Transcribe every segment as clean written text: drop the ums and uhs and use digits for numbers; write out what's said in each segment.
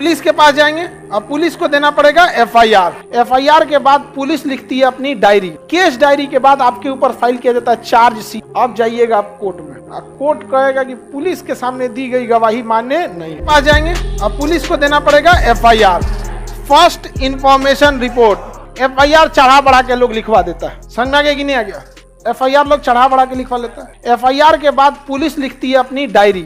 Police के पास जाएंगे, अब पुलिस को देना पड़ेगा एफआईआर। एफआईआर के बाद पुलिस लिखती है अपनी डायरी, केस डायरी के बाद आपके ऊपर फाइल किया जाता है चार्जशीट। अब जाइएगा आप कोर्ट में, अब कोर्ट कहेगा कि पुलिस के सामने दी गई गवाही मान्य नहीं। पास जाएंगे, अब पुलिस को देना पड़ेगा FIR, first information report. FIR चढ़ा बढ़ा के लोग लिखवा देता है, समझ में आ गया कि नहीं आ गया? एफआईआर लोग चढ़ा बढ़ा के लिखवा लेता है। एफआईआर के बाद पुलिस लिखती है अपनी diary,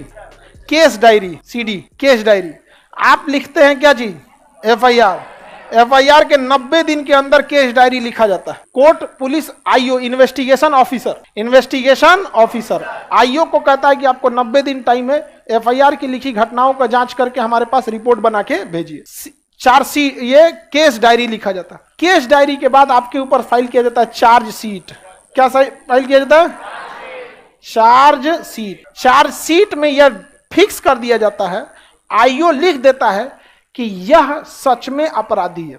case diary, CD case diary. आप लिखते हैं क्या चीज? एफआईआर। एफआईआर के 90 दिन के अंदर केस डायरी लिखा जाता है। Court, police, IO, investigation officer IO को कहता है कि आपको 90 दिन टाइम है, एफआईआर की लिखी घटनाओं का जांच करके हमारे पास रिपोर्ट बना के भेजिए। ये केस डायरी लिखा जाता है। केस डायरी के बाद आपके ऊपर फाइल किया जाता है चार्जशीट। क्या फाइल किया जाता है? चार्जशीट। चार्जशीट में यह फिक्स कर दिया जाता है, आईओ लिख देता है कि यह सच में अपराधी है।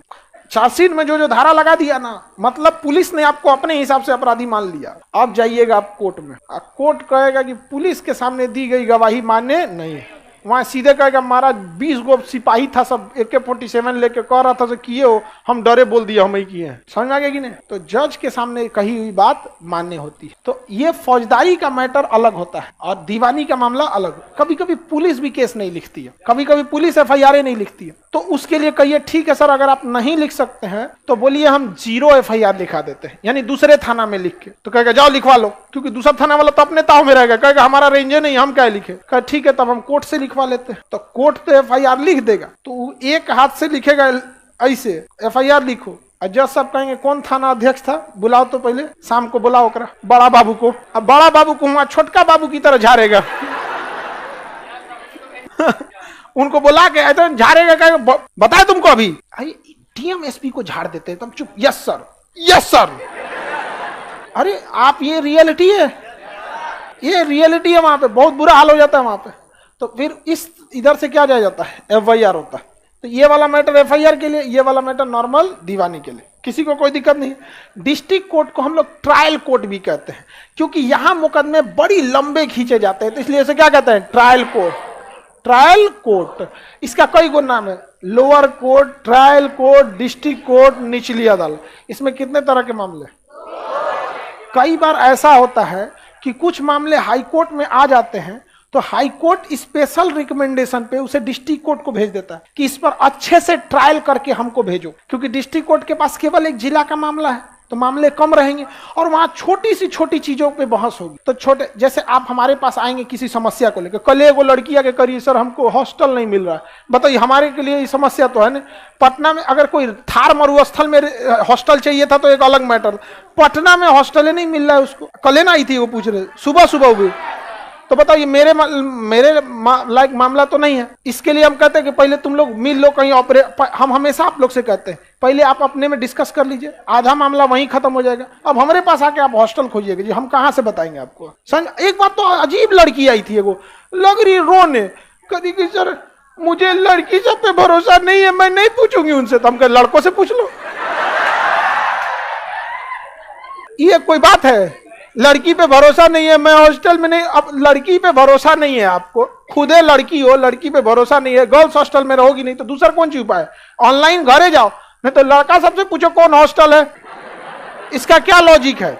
चार्जशीट में जो जो धारा लगा दिया ना, मतलब पुलिस ने आपको अपने हिसाब से अपराधी मान लिया। अब जाइएगा आप कोर्ट में, कोर्ट कहेगा कि पुलिस के सामने दी गई गवाही मान्य नहीं है। वहां सीधे कहेगा महाराज 20 गो सिपाही था, सब AK-47 लेके कह रहा था किए हो, हम डरे बोल दिया हम ही किए हैं। समझ में आ गया कि नहीं? तो जज के सामने कही हुई बात मान्य होती है। तो ये फौजदारी का मैटर अलग होता है और दीवानी का मामला अलग। कभी कभी पुलिस भी केस नहीं लिखती है, कभी कभी पुलिस एफआईआर नहीं लिखती है। तो उसके लिए कहिए ठीक है सर, अगर आप नहीं लिख सकते हैं तो बोलिए हम 0 एफआईआर लिखा देते हैं, यानी दूसरे थाना में लिख के। तो कहेगा जाओ लिखवा लो, क्योंकि दूसरा थाना वाला तो अपने ताव में रहेगा, कहेगा हमारा रेंज नहीं, हम क्या लिखे। कहे ठीक है, तब हम कोर्ट से लिखवा लेते हैं। तो कोर्ट तो एफआईआर लिख देगा, तो एक हाथ से लिखेगा ऐसे, एफआईआर लिखो। जज साहब कहेंगे कौन थाना अध्यक्ष था, बुलाओ तो पहले, शाम को बुलाओ ओकरा बड़ा बाबू को। अब बड़ा बाबू को वहां छोटका बाबू की तरह झाड़ेगा उनको बुला के ऐसा झाड़ेगा, कहेगा बताए तुमको अभी डीएम एसपी को झाड़ देते हैं, तुम चुप। Yes sir, yes sir. अरे आप, ये रियलिटी है, ये रियलिटी है। वहां पे बहुत बुरा हाल हो जाता है वहां पे। तो फिर इस इधर से क्या जाया जाता है? एफआईआर होता है। तो ये वाला मैटर एफआईआर के लिए, ये वाला मैटर नॉर्मल दीवानी के लिए, किसी को कोई दिक्कत नहीं। डिस्ट्रिक्ट कोर्ट को हम लोग ट्रायल कोर्ट भी कहते हैं, क्योंकि यहां मुकदमे बड़ी लंबे खींचे जाते हैं, तो इसलिए इसे क्या कहते हैं? Trial court. ट्रायल कोर्ट, इसका कई गो नाम है, lower court, trial court, district court, निचली अदालत। इसमें कितने तरह के मामले? कई बार ऐसा होता है कि कुछ मामले हाई कोर्ट में आ जाते हैं, तो हाई कोर्ट स्पेशल रिकमेंडेशन पे उसे डिस्ट्रिक्ट कोर्ट को भेज देता है कि इस पर अच्छे से ट्रायल करके हमको भेजो, क्योंकि डिस्ट्रिक्ट कोर्ट के पास केवल एक जिला का मामला है, तो मामले कम रहेंगे और वहां छोटी सी छोटी चीजों पे बहस होगी। तो छोटे, जैसे आप हमारे पास आएंगे किसी समस्या को लेकर, कल एगो लड़की आके करिए सर हमको हॉस्टल नहीं मिल रहा है, बताइए हमारे के लिए ये समस्या तो है ना। पटना में अगर कोई थार मरुस्थल में हॉस्टल चाहिए था तो एक अलग मैटर, पटना में हॉस्टल नहीं मिल रहा है उसको। कल ना आई थी वो पूछ रहे, सुबह सुबह हुई। तो बताइए मेरे लाइक मामला तो नहीं है। इसके लिए हम कहते हैं कि पहले तुम लोग मिल लो कहीं हम हमेशा आप लोग से कहते हैं पहले आप अपने में डिस्कस कर लीजिए, आधा मामला वहीं खत्म हो जाएगा। अब हमारे पास आके आप हॉस्टल खोजिएगा जी, हम कहाँ से बताएंगे आपको। एक बात तो अजीब लड़की आई थी, वो लग रही रोने, कभी कि सर मुझे लड़की सब पे भरोसा नहीं है, मैं नहीं पूछूंगी उनसे। तो हम कह लड़कों से पूछ लो, ये कोई बात है? लड़की पे भरोसा नहीं है, मैं हॉस्टल में नहीं। अब लड़की पे भरोसा नहीं है आपको, खुदे लड़की हो, लड़की पे भरोसा नहीं है, गर्ल्स हॉस्टल में रहोगी नहीं तो दूसरा कौन सी उपाय? ऑनलाइन घरे जाओ, नहीं तो लड़का सबसे पूछो कौन हॉस्टल है। इसका क्या लॉजिक है?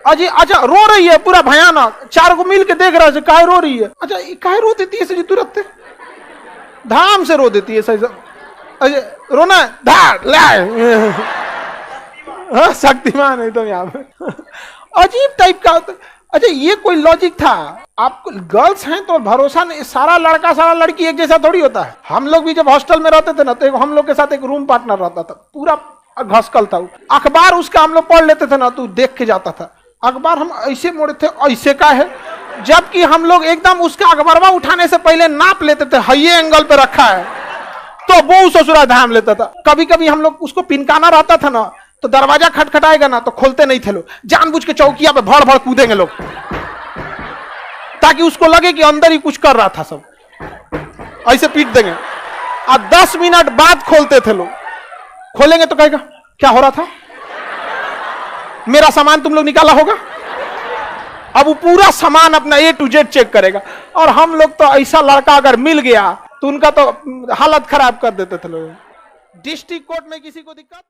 अजी अच्छा रो रही है पूरा भयानक, 4 को मिल के देख रहा है काहे रो रही है। अच्छा काहे रो देती है सजी, तुरंत धाम से रो देती है सही। अजय रोना धार लाए शक्तिमान एकदम यहाँ पे अजीब टाइप का। अच्छा ये कोई लॉजिक था? आपको गर्ल्स हैं तो भरोसा नहीं, सारा लड़का सारा लड़की एक जैसा थोड़ी होता है। हम लोग भी जब हॉस्टल में रहते थे ना, तो हम लोग के साथ एक रूम पार्टनर रहता था, पूरा घसकल था। अखबार उसका हम लोग पढ़ लेते थे ना, तो देख के जाता था अखबार, हम ऐसे मोड़े थे ऐसे का है, जबकि हम लोग एकदम उसका अखबारवा उठाने से पहले नाप लेते थे, ये एंगल पे रखा है, तो वो ससुरा धाम लेता था। कभी कभी हम लोग उसको पिनकाना रहता था ना, तो दरवाजा खटखटाएगा ना तो खोलते नहीं थे लोग, जानबूझ के चौकिया पे भड़ भड़ कूदेंगे लोग, ताकि उसको लगे कि अंदर ही कुछ कर रहा था सब, ऐसे पीट देंगे। और 10 मिनट बाद खोलते थे लोग, खोलेंगे तो कहेगा क्या हो रहा था, मेरा सामान तुम लोग निकाला होगा। अब वो पूरा सामान अपना A to Z चेक करेगा। और हम लोग तो ऐसा लड़का अगर मिल गया तो उनका तो हालत खराब कर देते थे लोग। डिस्ट्रिक्ट कोर्ट में किसी को दिक्कत